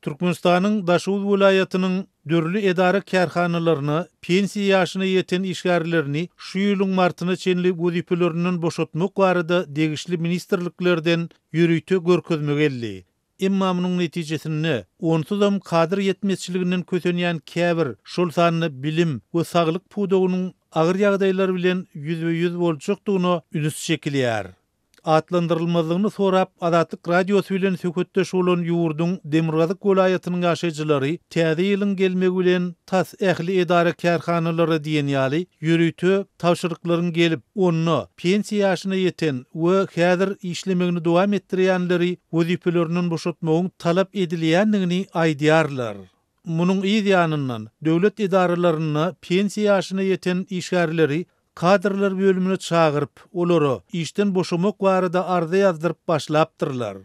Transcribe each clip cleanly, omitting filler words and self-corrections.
Türkmenistanyň Daşowuz welaýatynyň dörli edara kärhanalaryna pensiýa ýaşyna ýeten işgärlerini şu ýylyň martyna çenli wezipelerinden boşatmak barada degişli ministrliklerden ýürüýte görkezmek elli. Emma munyň netijesini onsuzam kadir ýetmezçiliginden kösenýän käbir şol sanyny bilim we saglyk pudugynyň agyr ýagdaýlary bilen ýüzbe-ýüz boljakdygyny üns çekilýär. Atlandyrylmazyny sorap Azatlyk radiosu bilen söhbetdeş bolan ýurduň Demirgazyk welaýatynyň ýaşaýjylary täze ýylyň gelmegi bilen tas ähli edara kärhanalary diýen ýaly ýürüýte tawşyryklaryň gelip onu pensiýa ýaşyna ýeten we häzir işlemegini dowam etdirýänleri wezipeleriniň boşatmagyň talap edilýändigini aýdýarlar. Munyň ýa-da döwlet edaralaryna pensiýa ýaşyna ýeten işgärleri kadrlar bölümüne çağırıp olary işten boşamak barada arza ýazdyryp başlapdyrlar.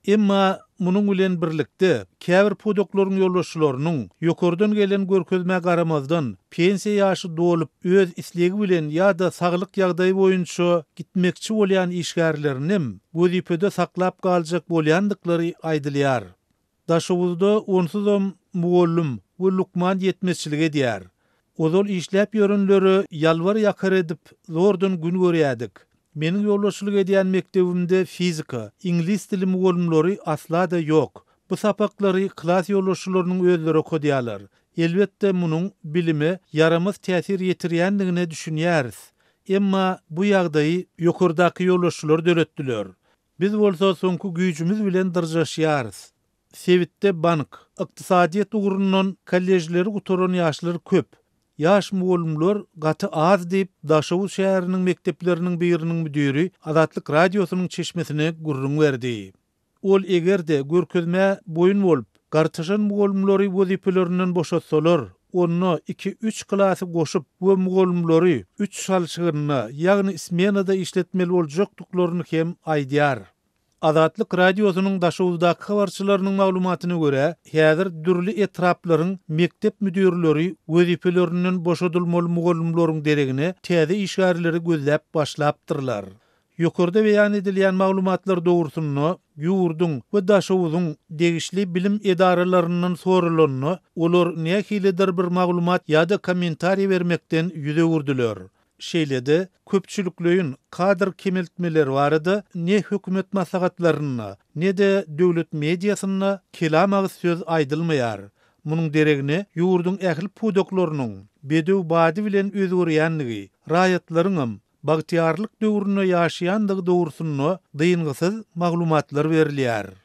Emma munyň bilen birlikde käbir podoklaryň ýolbaşçylarynyň ýokurdan gelen görkezmäge garamazdan pensiýa ýaşy dolup öz islegi bilen ýa-da saglyk ýagdaýy boýunça gitmekçi bolýan işgärleriniň wezipede saklap galjak bolýandyklary aýdylýar. Daşowuzda onsuzam mugallim we lukman ýetmezçilik edýär. Ozol işläp ýörenleri ýalvar ýakar edip zordan gün görýädik. Meniň ýolbaşçylyk edýän mektebimde fizika, ingliz dili mugallimleri asla da ýok. Bu sapaklary klas ýolbaşçylarynyň özleri okudýarlar. Elbetde munyň bilime yaramaz täsir ýetirýändigine düşünýäris. Emma bu ýagdaýy ýokurdaky ýolbaşçylar döretdiler. Biz bolsa soňky güýjümiz bilen dyrjaşýarys. Sewitde bank, ykdysadyýet ugrundan kollejleri guturan ýaşlar köp. Yaş mugallimler gaty az diýip Daşowuz şäheriniň mektepleriniň biriniň müdiri Azatlyk radiosynyň çeşmesine gurrun berdi. Ol egerde görkezme boyun bolup, gartaşan mugallimleri wezipelerinden boşatsalar, onu 2-3 klasy goşup we mugallimleri 3 şalşygyna, ýagny smenada işletmeli boljakdyklaryny hem aýdýar. Azatlyk radiosynyň Daşowuzdaky habarçylarynyň maglumatyna görä, häzir dürli etraplaryň mektep müdirleri wezipeleriniň boşadylmaly mugallimleriň deregine täze işgärleri gözläp başlapdyrlar. Ýokurda beýan edilýän maglumatlar dogrusyny ýurdun we Daşowuzyň degişli bilim edaralarynyň sorulanyny olar nähilidir bir maglumat ýa-da kommentariýa bermekden ýüze urdular. Şeýlede köpçülikleýin kadr kemeltmeleri barada ne hökümet maslahatlaryna, ne de döwlet mediasyna kelam söz aýdylmaýar. Munyň deregine ýurdun ähli pudoklarynyň bedew bady bilen özgörýändigi, raýatlaryň bagtyarlyk döwrüne ýaşaýandygy dogrusyny dyýyngysyz maglumatlar berilýär.